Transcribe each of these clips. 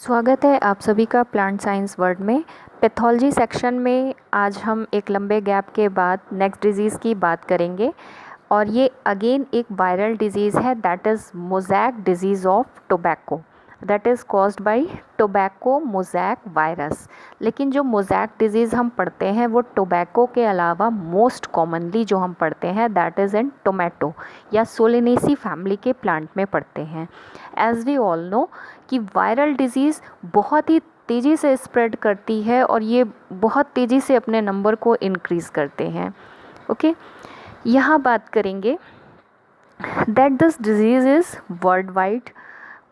स्वागत है आप सभी का प्लांट साइंस वर्ल्ड में। पैथोलॉजी सेक्शन में आज हम एक लंबे गैप के बाद नेक्स्ट डिजीज़ की बात करेंगे और ये अगेन एक वायरल डिजीज़ है, that is mosaic disease of tobacco, that is caused by tobacco mosaic virus. लेकिन जो मोज़ैक डिजीज़ हम पढ़ते हैं वो टोबैको के अलावा मोस्ट कॉमनली जो हम पढ़ते हैं दैट इज़ इन टोमेटो या सोलेनेसी फैमिली के प्लांट में पढ़ते हैं। एज वी ऑल नो कि वायरल डिजीज़ बहुत ही तेज़ी से स्प्रेड करती है और ये बहुत तेज़ी से अपने नंबर को इंक्रीज़ करते हैं। ओके, यहाँ बात करेंगे that this disease is world wide.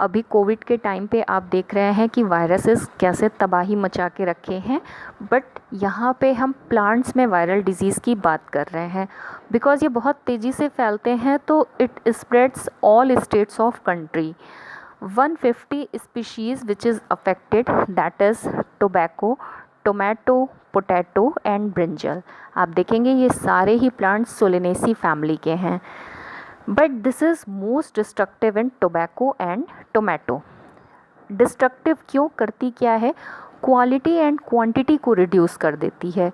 अभी कोविड के टाइम पे आप देख रहे हैं कि वायरसेस कैसे तबाही मचा के रखे हैं, बट यहाँ पे हम प्लांट्स में वायरल डिजीज़ की बात कर रहे हैं बिकॉज़ ये बहुत तेज़ी से फैलते हैं, तो it spreads all states of country. 150 species which is affected, that is tobacco, tomato, potato and brinjal। आप देखेंगे ये सारे ही प्लांट्स सोलेनेसी फैमिली के हैं, but this is most destructive in tobacco and tomato. Destructive क्यों करती क्या है, क्वालिटी एंड क्वांटिटी को रिड्यूस कर देती है।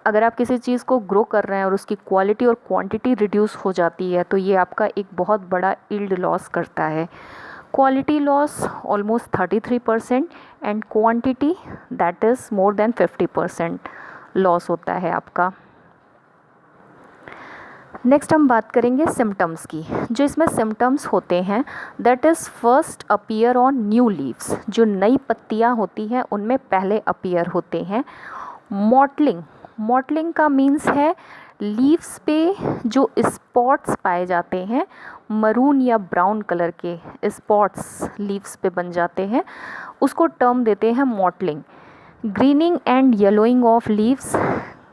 अगर आप किसी चीज़ को ग्रो कर रहे हैं और उसकी क्वालिटी और क्वांटिटी रिड्यूस हो जाती है तो ये आपका एक बहुत बड़ा यील्ड लॉस करता है। Quality loss almost 33% and quantity that is more than 50% loss होता है आपका। नेक्स्ट हम बात करेंगे सिम्टम्स की। जो इसमें सिम्टम्स होते हैं that is first appear on new leaves, जो नई पत्तियां होती हैं उनमें पहले अपीयर होते हैं। मॉटलिंग, मॉटलिंग का मीन्स है लीव्स पे जो स्पॉट्स पाए जाते हैं, मरून या ब्राउन कलर के स्पॉट्स लीव्स पे बन जाते हैं, उसको टर्म देते हैं mottling. Greening and yellowing of leaves,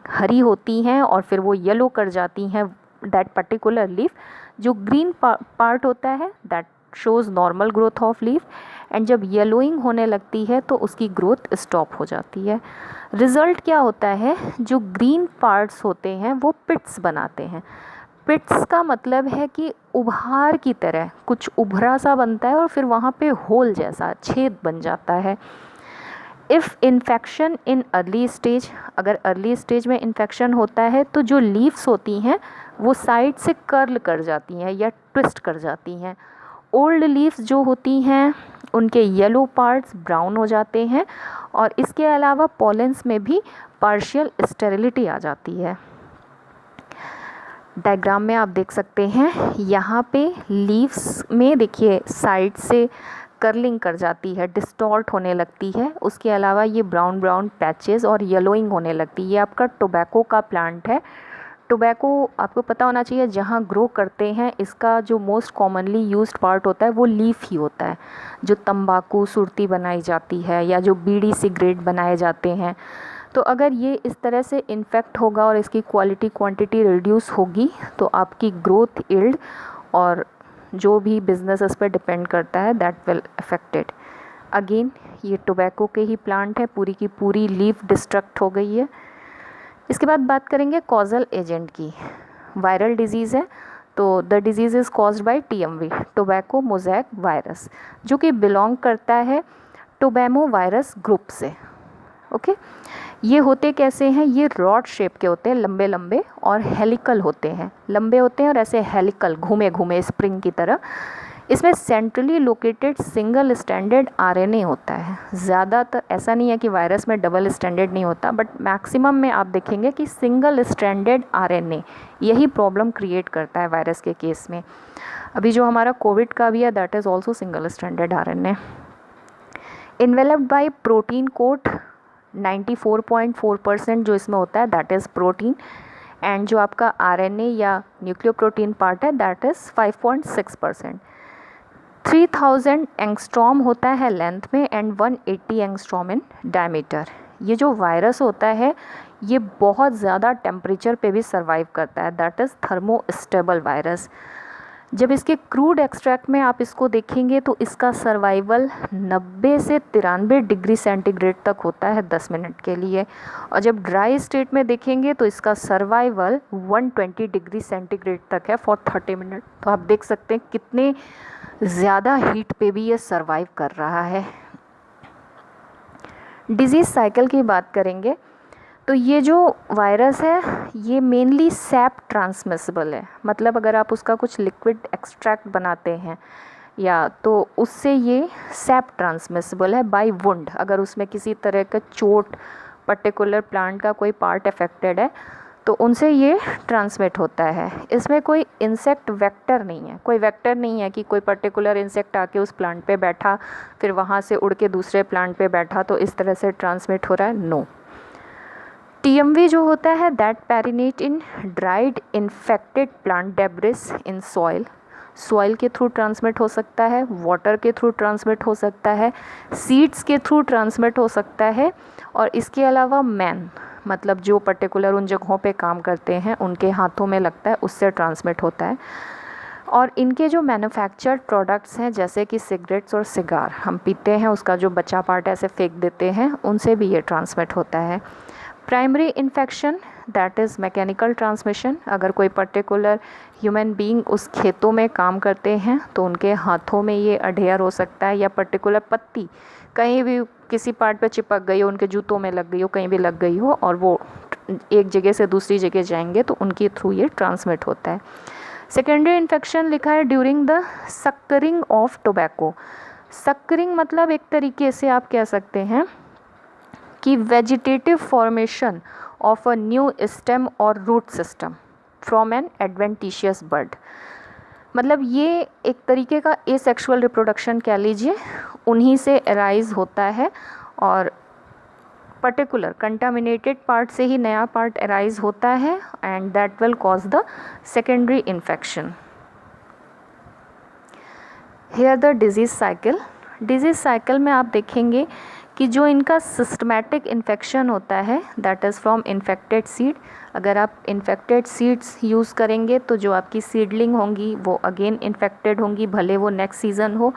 हरी होती हैं और फिर वो येलो कर जाती हैं दैट पर्टिकुलर लीफ। जो ग्रीन पार्ट होता है that shows normal growth of leaf and जब येलोइंग होने लगती है तो उसकी ग्रोथ स्टॉप हो जाती है। रिज़ल्ट क्या होता है, जो ग्रीन पार्ट्स होते हैं वो पिट्स बनाते हैं। पिट्स का मतलब है कि उभार की तरह कुछ उभरा सा बनता है और फिर वहाँ पे होल जैसा छेद बन जाता है। If infection in early stage, अगर अर्ली स्टेज में इन्फेक्शन होता है तो जो लीव्स होती हैं वो साइड से कर्ल कर जाती हैं या ट्विस्ट कर जाती हैं। ओल्ड लीव्स जो होती हैं उनके येलो पार्ट्स ब्राउन हो जाते हैं और इसके अलावा पॉलेंस में भी पार्शियल स्टेरिलिटी आ जाती है। डायग्राम में आप देख सकते हैं यहाँ पे लीव्स में देखिए साइड से कर्लिंग कर जाती है, डिस्टॉर्ट होने लगती है। उसके अलावा ये ब्राउन ब्राउन पैचेस और येलोइंग होने लगती है। ये आपका टोबैको का प्लांट है। टोबैको आपको पता होना चाहिए जहाँ ग्रो करते हैं इसका जो मोस्ट कॉमनली यूज्ड पार्ट होता है वो लीफ ही होता है। जो तंबाकू सुरती बनाई जाती है या जो बीड़ी सिगरेट बनाए जाते हैं, तो अगर ये इस तरह से इन्फेक्ट होगा और इसकी क्वालिटी क्वांटिटी रिड्यूस होगी तो आपकी ग्रोथ यील्ड और जो भी बिजनेस इस पर डिपेंड करता है दैट विल अफेक्टेड। अगेन ये टोबैको के ही प्लांट है, पूरी की पूरी लीफ डिस्ट्रक्ट हो गई है। इसके बाद बात करेंगे कॉजल एजेंट की। वायरल डिजीज़ है तो the disease is caused by TMV, tobacco mosaic virus, जो कि बिलोंग करता है टोबैमो वायरस ग्रुप से। ओके, ये होते कैसे हैं, ये रॉड शेप के होते हैं, लंबे लंबे और हेलिकल होते हैं, लंबे होते हैं और ऐसे हेलिकल घूमे घूमे स्प्रिंग की तरह। इसमें centrally located single standard RNA होता है। ज़्यादातर ऐसा नहीं है कि वायरस में डबल स्टैंडर्ड नहीं होता, बट मैक्सिमम में आप देखेंगे कि सिंगल स्टैंडर्ड RNA यही प्रॉब्लम क्रिएट करता है वायरस के केस में। अभी जो हमारा कोविड का भी है that is also single standard RNA। Enveloped by protein coat, 94.4% जो इसमें होता है दैट इज़ प्रोटीन, एंड जो आपका RNA या न्यूक्लियोप्रोटीन पार्ट है दैट इज़ 5.6%। 3000 एंगस्ट्रॉम होता है लेंथ में एंड 180 एंगस्ट्रॉम इन डायमीटर। ये जो वायरस होता है ये बहुत ज़्यादा टेम्परेचर पे भी सर्वाइव करता है, दैट इज़ थर्मोस्टेबल वायरस। जब इसके क्रूड एक्सट्रैक्ट में आप इसको देखेंगे तो इसका सर्वाइवल 90 से 93 डिग्री सेंटीग्रेड तक होता है 10 मिनट के लिए, और जब ड्राई स्टेट में देखेंगे तो इसका सर्वाइवल 120 डिग्री सेंटीग्रेड तक है फॉर 30 मिनट। तो आप देख सकते हैं कितने ज़्यादा हीट पे भी ये सर्वाइव कर रहा है। डिजीज़ साइकिल की बात करेंगे तो ये जो वायरस है ये मेनली सैप ट्रांसमिसिबल है, मतलब अगर आप उसका कुछ लिक्विड एक्सट्रैक्ट बनाते हैं या तो उससे ये सैप ट्रांसमिसिबल है बाय वुंड। अगर उसमें किसी तरह का चोट, पर्टिकुलर प्लांट का कोई पार्ट अफेक्टेड है तो उनसे ये ट्रांसमिट होता है। इसमें कोई इंसेक्ट वेक्टर नहीं है, कोई वेक्टर नहीं है कि कोई पर्टिकुलर इंसेक्ट आके उस प्लांट पे बैठा फिर वहाँ से उड़ के दूसरे प्लांट पे बैठा तो इस तरह से ट्रांसमिट हो रहा है, नो। TMV जो होता है that perennate in dried infected plant debris in soil. Soil के थ्रू ट्रांसमिट हो सकता है, वाटर के थ्रू ट्रांसमिट हो सकता है, सीड्स के थ्रू ट्रांसमिट हो सकता है, और इसके अलावा मैन मतलब जो पर्टिकुलर उन जगहों पे काम करते हैं उनके हाथों में लगता है, उससे ट्रांसमिट होता है। और इनके जो मैन्युफैक्चर्ड प्रोडक्ट्स हैं जैसे कि सिगरेट्स और सिगार हम पीते हैं, उसका जो बचा पार्ट ऐसे फेंक देते हैं, उनसे भी ये ट्रांसमिट होता है। Primary infection that is mechanical transmission. अगर कोई पर्टिकुलर ह्यूमन बीइंग उस खेतों में काम करते हैं तो उनके हाथों में ये अडेयर हो सकता है, या पर्टिकुलर पत्ती कहीं भी किसी पार्ट पे चिपक गई हो, उनके जूतों में लग गई हो, कहीं भी लग गई हो और वो एक जगह से दूसरी जगह जाएंगे तो उनके थ्रू ये ट्रांसमिट होता है। सेकेंडरी इन्फेक्शन लिखा है during the suckering of tobacco. Suckering मतलब एक तरीके से आप कह सकते हैं कि vegetative formation of a new stem और root system from an adventitious bud. मतलब ये एक तरीके का एसेक्सुअल रिप्रोडक्शन कह लीजिए, उन्हीं से अराइज होता है और पर्टिकुलर कंटामिनेटेड पार्ट से ही नया पार्ट अराइज होता है and that will cause the secondary infection. Here the disease cycle. Disease cycle में आप देखेंगे कि जो इनका सिस्टमैटिक इन्फेक्शन होता है that is from infected seed. अगर आप इन्फेक्टेड सीड्स यूज़ करेंगे तो जो आपकी सीडलिंग होंगी वो अगेन इन्फेक्टेड होंगी, भले वो नेक्स्ट सीज़न हो।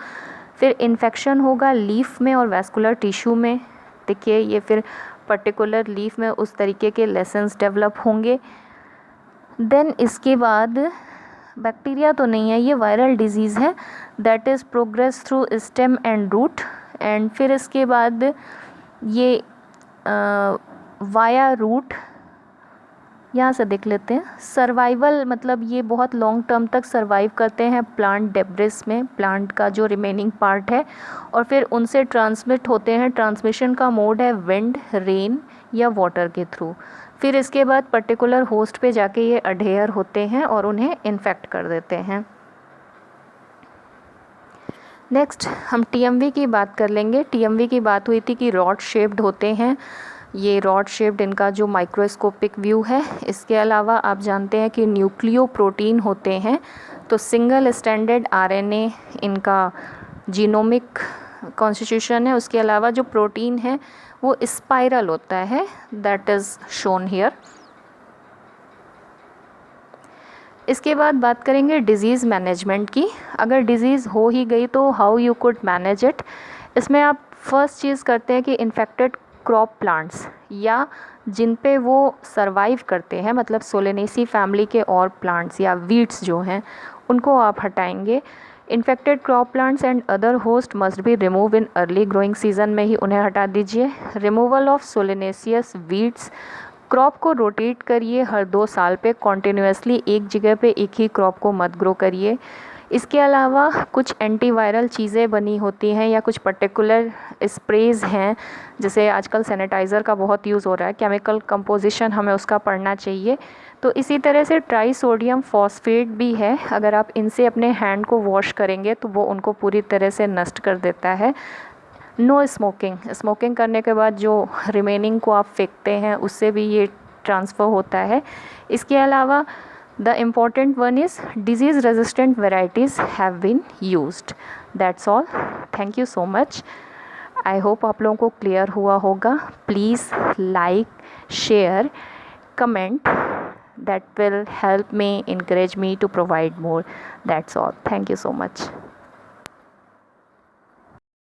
फिर इन्फेक्शन होगा लीफ में और वैस्कुलर टिश्यू में। देखिए ये फिर पर्टिकुलर लीफ में उस तरीके के लेसन्स डेवलप होंगे। देन इसके बाद बैक्टीरिया तो नहीं है, ये वायरल डिजीज़ है that is progress through stem and root. And फिर इसके बाद ये वाया रूट, यहाँ से देख लेते हैं। सर्वाइवल मतलब ये बहुत लॉन्ग टर्म तक सर्वाइव करते हैं प्लांट डेब्रिस में, प्लांट का जो रिमेनिंग पार्ट है, और फिर उनसे ट्रांसमिट होते हैं। ट्रांसमिशन का मोड है विंड, रेन या वाटर के थ्रू। फिर इसके बाद पर्टिकुलर होस्ट पे जाके ये अडेयर होते हैं और उन्हें इन्फेक्ट कर देते हैं। नेक्स्ट हम TMV की बात कर लेंगे। TMV की बात हुई थी कि रॉड शेप्ड होते हैं, ये रॉड शेप्ड इनका जो माइक्रोस्कोपिक व्यू है। इसके अलावा आप जानते हैं कि न्यूक्लियो प्रोटीन होते हैं, तो सिंगल स्टैंडर्ड RNA इनका जीनोमिक कॉन्स्टिट्यूशन है। उसके अलावा जो प्रोटीन है वो स्पाइरल होता है, दैट इज़ शोन हियर। इसके बाद बात करेंगे डिज़ीज़ मैनेजमेंट की। अगर डिज़ीज़ हो ही गई तो how you could manage it. इसमें आप फर्स्ट चीज़ करते हैं कि इन्फेक्टेड क्रॉप प्लांट्स या जिन पे वो सरवाइव करते हैं, मतलब सोलेनेसी फैमिली के और प्लांट्स या वीड्स जो हैं उनको आप हटाएंगे। Infected crop plants and other host must be remove in early growing season में ही उन्हें हटा दीजिए। रिमूवल ऑफ सोलेनेसियस वीड्स, क्रॉप को रोटेट करिए हर 2 साल पे, कॉन्टिन्यूसली एक जगह पे एक ही क्रॉप को मत ग्रो करिए। इसके अलावा कुछ एंटीवायरल चीज़ें बनी होती हैं या कुछ पर्टिकुलर स्प्रेज हैं, जैसे आजकल सैनिटाइज़र का बहुत यूज़ हो रहा है, केमिकल कंपोजिशन हमें उसका पढ़ना चाहिए। तो इसी तरह से ट्राई सोडियम फॉस्फेट भी है, अगर आप इनसे अपने हैंड को वॉश करेंगे तो वो उनको पूरी तरह से नष्ट कर देता है। नो स्मोकिंग, स्मोकिंग करने के बाद जो रिमेनिंग को आप फेंकते हैं उससे भी ये ट्रांसफ़र होता है। इसके अलावा the important one is disease resistant varieties have been used. That's all, thank you so much. I hope आप लोगों को क्लियर हुआ होगा। Please like, share, comment, that will help me, encourage me to provide more. That's all. Thank you so much.